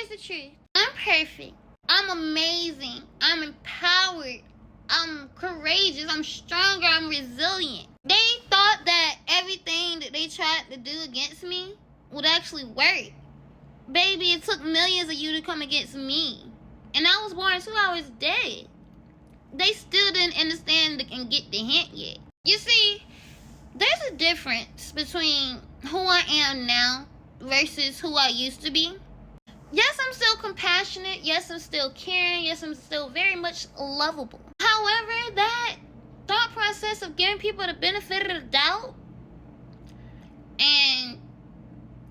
here's the truth. I'm perfect. I'm amazing. I'm empowered. I'm courageous. I'm stronger. I'm resilient. They thought that everything that they tried to do against me would actually work. Baby, it took millions of you to come against me. And I was born 2 hours dead. They still didn't understand and get the hint yet. You see, there's a difference between who I am now versus who I used to be. Yes, I'm still compassionate. Yes, I'm still caring. Yes, I'm still very much lovable. However, that thought process of giving people the benefit of the doubt and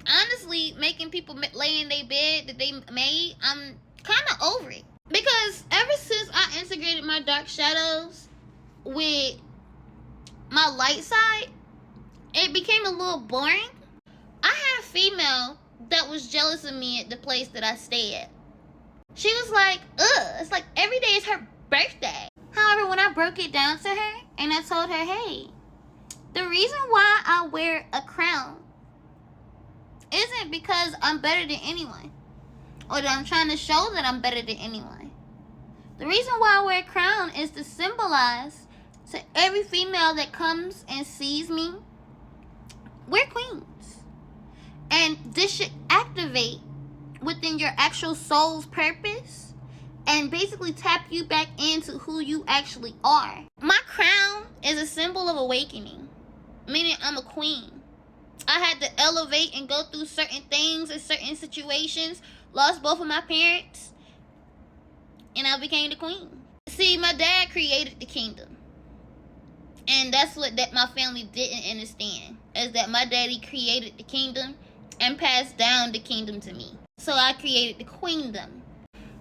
honestly making people lay in their bed that they made, I'm kind of over it. Because ever since I integrated my dark shadows with my light side, it became a little boring. I had a female that was jealous of me at the place that I stay at. She was like, ugh, it's like every day is her birthday. However, when I broke it down to her and I told her, hey, the reason why I wear a crown isn't because I'm better than anyone or that I'm trying to show that I'm better than anyone. The reason why I wear a crown is to symbolize to every female that comes and sees me, we're queens. And this should activate within your actual soul's purpose and basically tap you back into who you actually are. My crown is a symbol of awakening, meaning I'm a queen. I had to elevate and go through certain things in certain situations, lost both of my parents, and I became the queen. See, my dad created the kingdom. And that's what that my family didn't understand, is that my daddy created the kingdom and passed down the kingdom to me. So I created the queendom.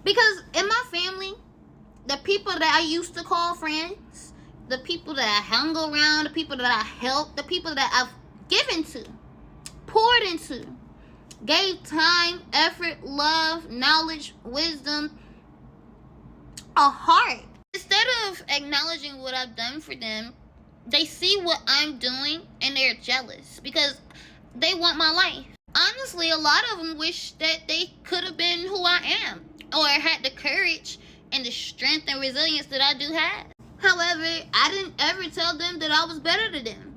Because in my family, the people that I used to call friends, the people that I hung around, the people that I helped, the people that I've given to, poured into, gave time, effort, love, knowledge, wisdom, a heart. Instead of acknowledging what I've done for them, they see what I'm doing and they're jealous because they want my life. Honestly, a lot of them wish that they could have been who I am or had the courage and the strength and resilience that I do have. However, I didn't ever tell them that I was better than them.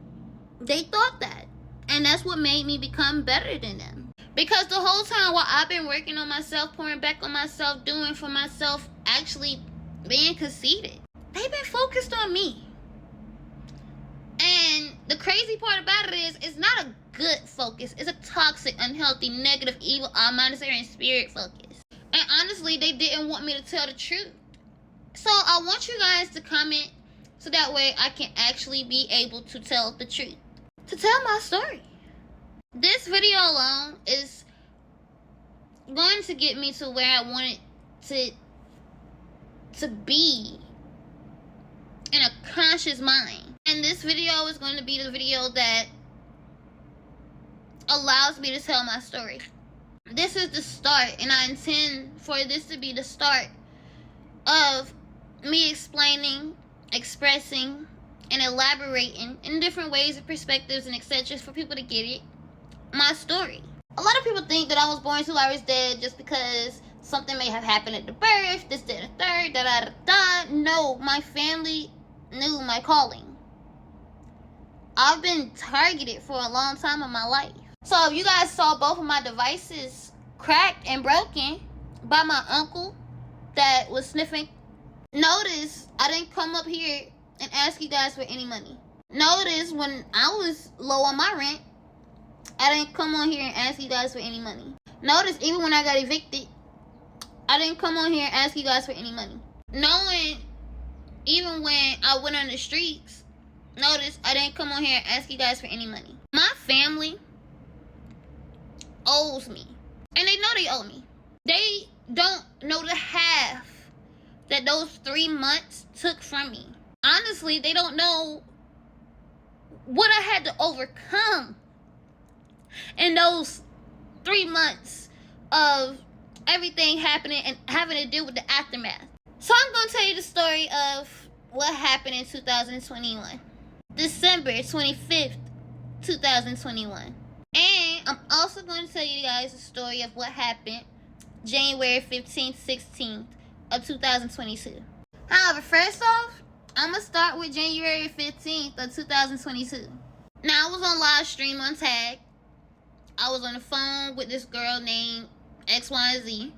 They thought that. And that's what made me become better than them. Because the whole time while I've been working on myself, pouring back on myself, doing for myself, actually being conceited, they've been focused on me. And the crazy part about it is, it's not a good focus. It's a toxic, unhealthy, negative, evil, monetary, and spirit focus. And honestly, they didn't want me to tell the truth. So I want you guys to comment so that way I can actually be able to tell the truth. To tell my story. This video alone is going to get me to where I wanted to be in a conscious mind. And this video is going to be the video that allows me to tell my story. This is the start, and I intend for this to be the start of me explaining, expressing, and elaborating in different ways and perspectives and etc. for people to get it, my story. A lot of people think that I was born 2 hours dead just because something may have happened at the birth, this, that, and the third, da-da-da-da. No, my family knew my calling. I've been targeted for a long time in my life. So if you guys saw both of my devices cracked and broken by my uncle that was sniffing, notice I didn't come up here and ask you guys for any money. Notice when I was low on my rent, I didn't come on here and ask you guys for any money. Notice even when I got evicted, I didn't come on here and ask you guys for any money. Knowing even when I went on the streets, notice I didn't come on here and ask you guys for any money. My family owes me. And they know they owe me. They don't know the half that those 3 months took from me. Honestly, they don't know what I had to overcome in those 3 months of everything happening and having to deal with the aftermath. So I'm going to tell you the story of what happened in 2021. December 25th, 2021. And I'm also going to tell you guys the story of what happened January 15th, 16th of 2022. However, first off, I'm going to start with January 15th of 2022. Now, I was on live stream on Tag. I was on the phone with this girl named XYZ,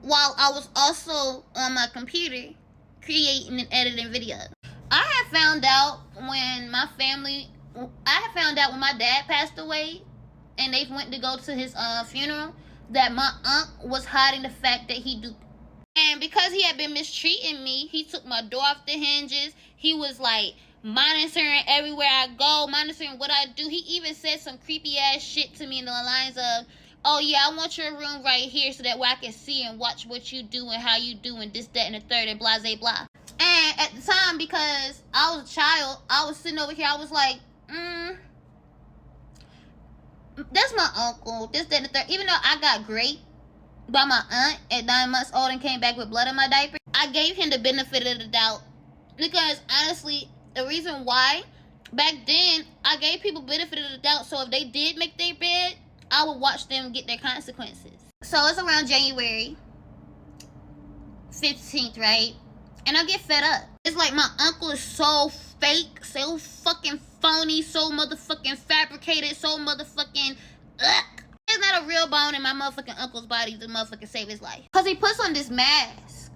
while I was also on my computer creating and editing videos. I had found out when my dad passed away and they went to go to his funeral, that my aunt was hiding the fact that he do. And because he had been mistreating me, he took my door off the hinges. He was like monitoring everywhere I go, monitoring what I do. He even said some creepy ass shit to me in the lines of, oh yeah, I want your room right here so that way I can see and watch what you do and how you do and this, that, and the third and blah, blah, blah. And at the time, because I was a child, I was sitting over here, I was like, that's my uncle, this, that, and the third. Even though I got raped by my aunt at 9 months old and came back with blood in my diaper, I gave him the benefit of the doubt. Because honestly, the reason why, back then, I gave people benefit of the doubt. So if they did make their bed, I would watch them get their consequences. So it's around January 15th, right? And I get fed up. It's like my uncle is so fake, so fucking phony, so motherfucking fabricated, so motherfucking There's not a real bone in my motherfucking uncle's body to motherfucking save his life. Because he puts on this mask.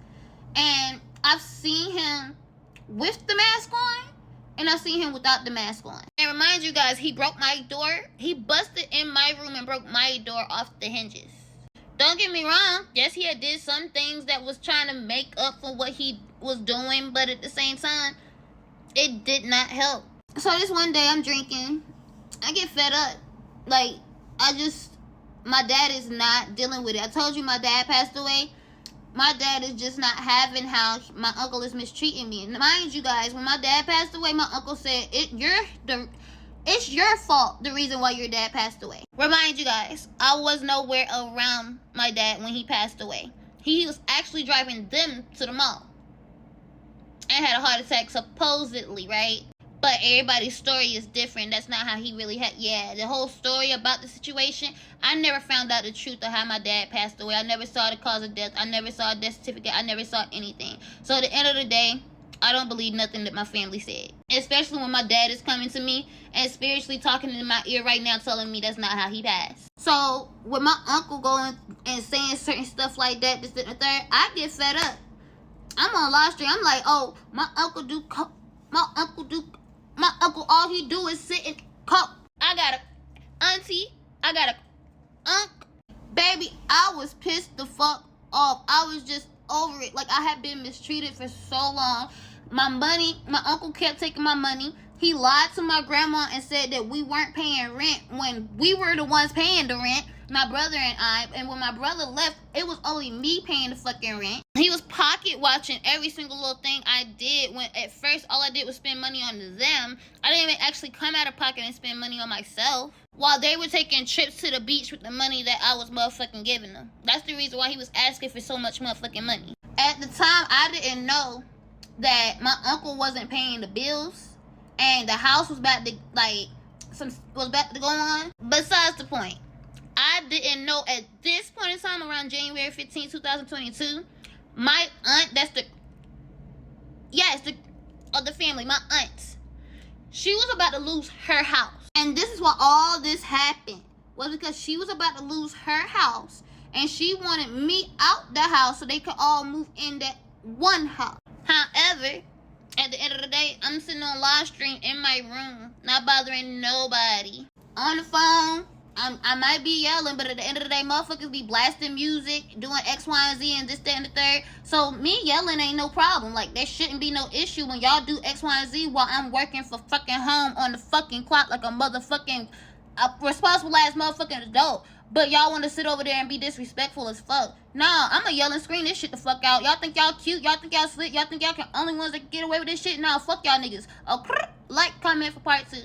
And I've seen him with the mask on, and I've seen him without the mask on. And remind you guys, he broke my door. He busted in my room and broke my door off the hinges. Don't get me wrong. Yes, he had did some things that was trying to make up for what he was doing, but at the same time, it did not help. So this one day I'm drinking. I get fed up. Like, my dad is not dealing with it. I told you my dad passed away. My dad is just not having how my uncle is mistreating me. And mind you guys, when my dad passed away, my uncle said, it's your fault, the reason why your dad passed away. Remind you guys, I was nowhere around my dad when he passed away. He was actually driving them to the mall and had a heart attack, supposedly, right? But everybody's story is different. That's not how he really had. Yeah, the whole story about the situation, I never found out the truth of how my dad passed away. I never saw the cause of death. I never saw a death certificate. I never saw anything. So at the end of the day, I don't believe nothing that my family said. Especially when my dad is coming to me and spiritually talking in my ear right now telling me that's not how he passed. So with my uncle going and saying certain stuff like that, this, that, and the third, I get fed up. I'm on live stream. I'm like, oh, my uncle, all he do is sit and cook. I got a auntie. I got a uncle. Baby, I was pissed the fuck off. I was just over it. Like, I had been mistreated for so long. My uncle kept taking my money. He lied to my grandma and said that we weren't paying rent when we were the ones paying the rent, my brother and I. And when my brother left, it was only me paying the fucking rent. He was pocket watching every single little thing I did. When at first all I did was spend money on them. I didn't even actually come out of pocket and spend money on myself, while they were taking trips to the beach with the money that I was motherfucking giving them. That's the reason why he was asking for so much motherfucking money. At the time, I didn't know that my uncle wasn't paying the bills and the house was about to go on. Besides the point, I didn't know at this point in time, around January 15, 2022, my aunt, of the family, my aunt, she was about to lose her house. And this is why all this happened, was because she was about to lose her house and she wanted me out the house so they could all move in that one house. However, at the end of the day, I'm sitting on live stream in my room, not bothering nobody. On the phone, I might be yelling, but at the end of the day, motherfuckers be blasting music, doing X, Y, and Z, and this, that, and the third. So me yelling ain't no problem. Like, there shouldn't be no issue when y'all do X, Y, and Z while I'm working for fucking home on the fucking clock like a motherfucking responsible ass motherfucking adult. But y'all want to sit over there and be disrespectful as fuck. Nah, I'ma yell and scream this shit the fuck out. Y'all think y'all cute? Y'all think y'all slick? Y'all think y'all can only ones that can get away with this shit? Nah, fuck y'all niggas. Like, comment for part 2.